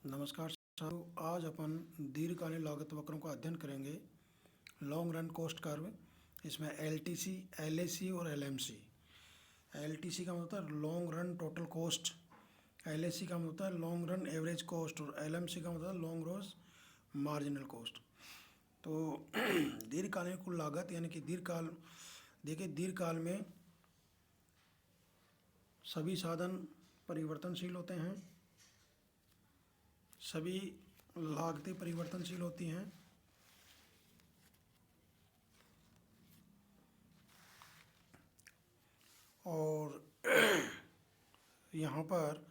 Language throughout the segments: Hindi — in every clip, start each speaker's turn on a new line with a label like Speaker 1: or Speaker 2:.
Speaker 1: नमस्कार साथियों, आज अपन दीर्घकालीन लागत वक्रों का अध्ययन करेंगे। लॉन्ग रन कॉस्ट कर्व, इसमें एलटीसी, एलएसी और एलएमसी। एलटीसी का मतलब है long run total cost, LAC का मतलब है लॉन्ग रन एवरेज कॉस्ट और एलएमसी का मतलब है लॉन्ग रन मार्जिनल कॉस्ट। तो दीर्घकालीन कुल लागत यानी कि दीर्घकाल, देखिए दीर्घकाल में सभी साधन परिवर्तनशील होते हैं, सभी लागतें परिवर्तनशील होती हैं और यहाँ पर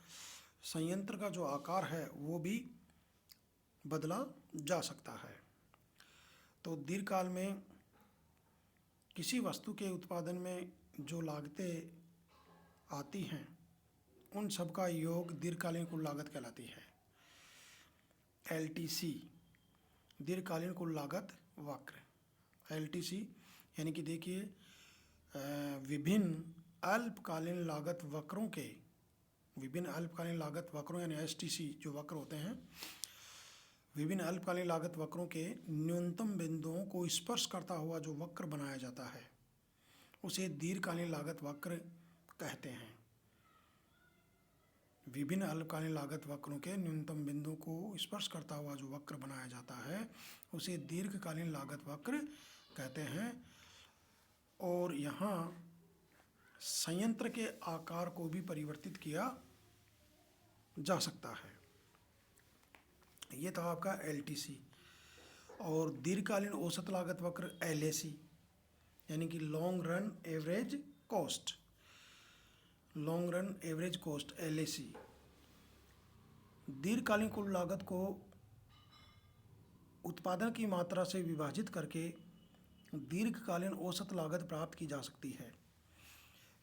Speaker 1: संयंत्र का जो आकार है वो भी बदला जा सकता है। तो दीर्घकाल में किसी वस्तु के उत्पादन में जो लागतें आती हैं उन सब का योग दीर्घकालीन कुल लागत कहलाती है। एलटीसी दीर्घकालीन कुल लागत वक्र। एलटीसी यानी कि देखिए विभिन्न अल्पकालीन लागत वक्रों के, विभिन्न अल्पकालीन लागत वक्रों यानी एसटीसी जो वक्र होते हैं, विभिन्न अल्पकालीन लागत वक्रों के न्यूनतम बिंदुओं को स्पर्श करता हुआ जो वक्र बनाया जाता है उसे दीर्घकालीन लागत वक्र कहते हैं। विभिन्न अल्पकालीन लागत वक्रों के न्यूनतम बिंदु को स्पर्श करता हुआ जो वक्र बनाया जाता है उसे दीर्घकालीन लागत वक्र कहते हैं। और यहाँ संयंत्र के आकार को भी परिवर्तित किया जा सकता है। ये था आपका एलटीसी। और दीर्घकालीन औसत लागत वक्र एलएसी यानी कि long run average cost, long run average cost LAC. दीर्घकालीन कुल लागत को उत्पादन की मात्रा से विभाजित करके दीर्घकालीन औसत लागत प्राप्त की जा सकती है।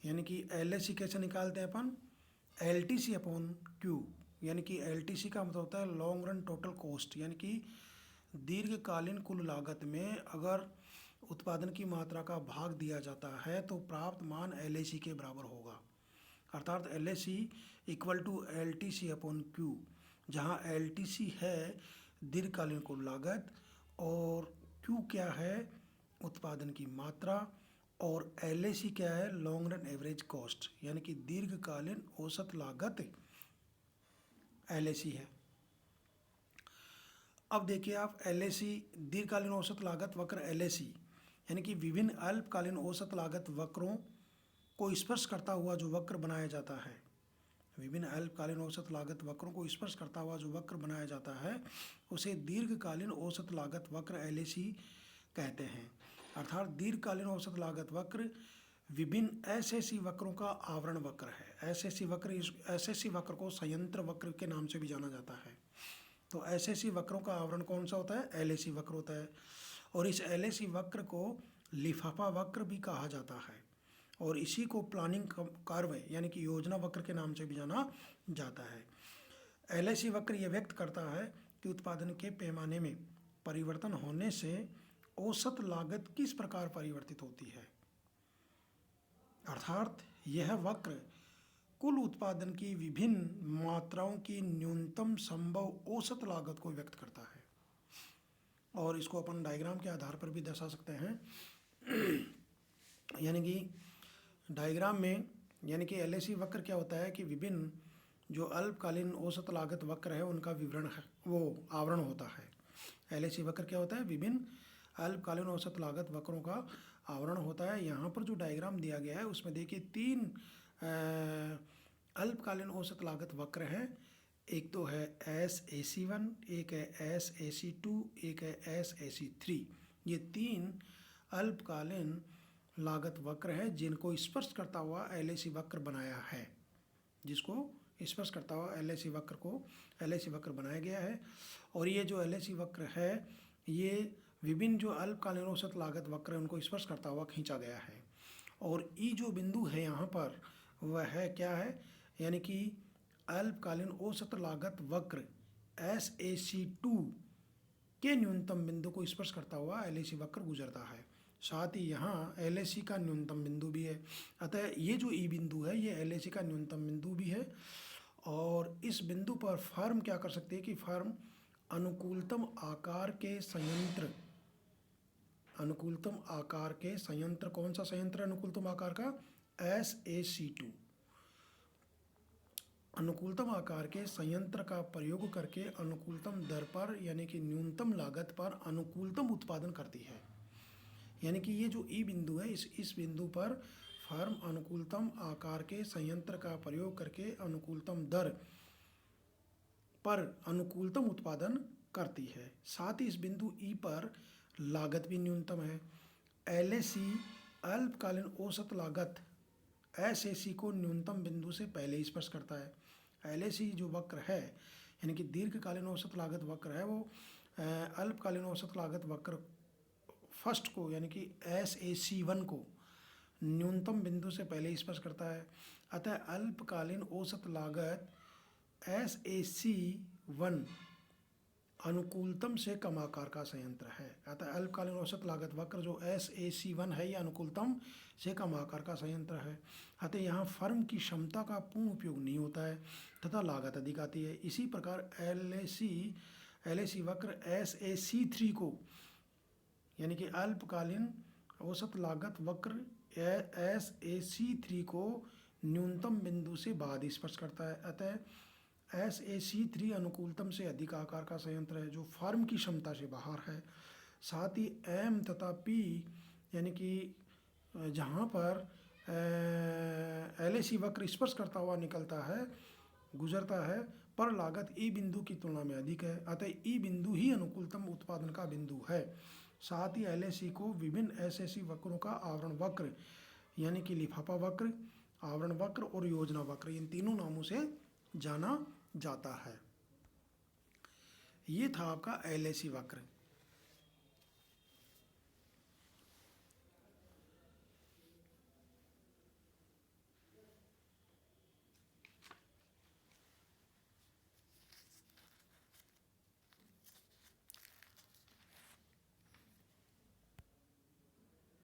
Speaker 1: यानी कि एलएसी कैसे निकालते हैं अपन, एलटीसी अपॉन क्यू, यानी कि एलटीसी का मतलब होता है लॉन्ग रन टोटल कॉस्ट, यानी कि दीर्घकालीन कुल लागत में अगर उत्पादन की मात्रा का भाग दिया जाता है तो प्राप्त मान एलएसी के बराबर होगा। अर्थात LAC equal to LTC upon Q, जहाँ एलटीसी है दीर्घकालीन कुल लागत और क्यू क्या है उत्पादन की मात्रा और एलएसी क्या है लॉन्ग रन एवरेज कॉस्ट, यानी कि दीर्घकालीन औसत लागत एलएसी है। अब देखिए आप एलएसी दीर्घकालीन औसत लागत वक्र एलएसी यानी कि विभिन्न अल्पकालीन औसत लागत वक्रों को स्पर्श करता हुआ जो वक्र बनाया जाता है, विभिन्न अल्पकालीन औसत लागत वक्रों को स्पर्श करता हुआ जो वक्र बनाया जाता है उसे दीर्घकालीन औसत लागत वक्र एलएसी कहते हैं। अर्थात दीर्घकालीन औसत लागत वक्र विभिन्न एसएसी वक्रों का आवरण वक्र है। एसएसी वक्र, इस एसएसी वक्र को संयंत्र वक्र के नाम से भी जाना जाता है। तो एसएसी वक्रों का आवरण कौन सा होता है, एलएसी वक्र होता है। और इस एलएसी वक्र को लिफाफा वक्र भी कहा जाता है और इसी को प्लानिंग कर्व यानी कि योजना वक्र के नाम से भी जाना जाता है। एलएसी वक्र यह व्यक्त करता है कि उत्पादन के पैमाने में परिवर्तन होने से औसत लागत किस प्रकार परिवर्तित होती है। अर्थात यह वक्र कुल उत्पादन की विभिन्न मात्राओं की न्यूनतम संभव औसत लागत को व्यक्त करता है। और इसको अपन डायग्राम के आधार पर भी दर्शा सकते हैं। यानी कि डायग्राम में, यानी कि एलएसी वक्र क्या होता है कि विभिन्न जो अल्पकालीन औसत लागत वक्र है उनका विवरण है, वो आवरण होता है। एलएसी वक्र क्या होता है, विभिन्न अल्पकालीन औसत लागत वक्रों का आवरण होता है। यहाँ पर जो डायग्राम दिया गया है उसमें देखिए तीन अल्पकालीन औसत लागत वक्र हैं। एक तो है SAC1, एक है SAC2, एक है SAC3। ये तीन अल्पकालीन लागत वक्र है जिनको स्पर्श करता हुआ एलएसी वक्र बनाया है, जिसको स्पर्श करता हुआ एलएसी वक्र को एलएसी वक्र बनाया गया है। और ये जो एलएसी वक्र है ये विभिन्न जो अल्पकालीन औसत लागत वक्र है उनको स्पर्श करता हुआ खींचा गया है। और ई जो बिंदु है यहाँ पर वह है क्या है, यानी कि अल्पकालीन औसत लागत वक्र SAC2 के न्यूनतम बिंदु को स्पर्श करता हुआ एलएसी वक्र गुजरता है। साथ ही यहाँ एलएसी का न्यूनतम बिंदु भी है। अतः ये जो ई बिंदु है ये एलएसी का न्यूनतम बिंदु भी है और इस बिंदु पर फर्म क्या कर सकती है कि फर्म अनुकूलतम आकार के संयंत्र, अनुकूलतम आकार के संयंत्र, कौन सा संयंत्र अनुकूलतम आकार का? SaC2, अनुकूलतम आकार के संयंत्र का प्रयोग करके अनुकूलतम दर पर यानी कि न्यूनतम लागत पर अनुकूलतम उत्पादन करती है। यानी कि ये जो ई बिंदु है, इस बिंदु पर फर्म अनुकूलतम आकार के संयंत्र का प्रयोग करके अनुकूलतम दर पर अनुकूलतम उत्पादन करती है। साथ ही इस बिंदु ई पर लागत भी न्यूनतम है। LAC अल्पकालीन औसत लागत SAC को न्यूनतम बिंदु से पहले ही स्पर्श करता है। LAC जो वक्र है यानी कि दीर्घकालीन औसत लागत वक्र है, वो अल्पकालीन औसत लागत वक्र फर्स्ट को यानी कि SAC1 को न्यूनतम बिंदु से पहले ही स्पर्श करता है। अतः अल्पकालीन औसत लागत SAC1 अनुकूलतम से कम आकार का संयंत्र है। अतः अल्पकालीन औसत लागत वक्र जो SAC1 है, यह अनुकूलतम से कम आकार का संयंत्र है। अतः यहाँ फर्म की क्षमता का पूर्ण उपयोग नहीं होता है तथा लागत अधिक आती है। इसी प्रकार LAC वक्र SAC3 को यानी कि अल्पकालीन औसत लागत वक्र SAC3 को न्यूनतम बिंदु से बाद स्पर्श करता है। अतः SAC3 अनुकूलतम से अधिक आकार का संयंत्र है जो फर्म की क्षमता से बाहर है। साथ ही M तथा P यानी कि जहाँ पर LAC वक्र स्पर्श करता हुआ निकलता है, गुजरता है, पर लागत ई बिंदु की तुलना में अधिक है। अतः ई बिंदु ही अनुकूलतम उत्पादन का बिंदु है। साथ ही LAC को विभिन्न SAC वक्रों का आवरण वक्र यानी कि लिफाफा वक्र, आवरण वक्र और योजना वक्र, इन तीनों नामों से जाना जाता है। ये था आपका LAC वक्र।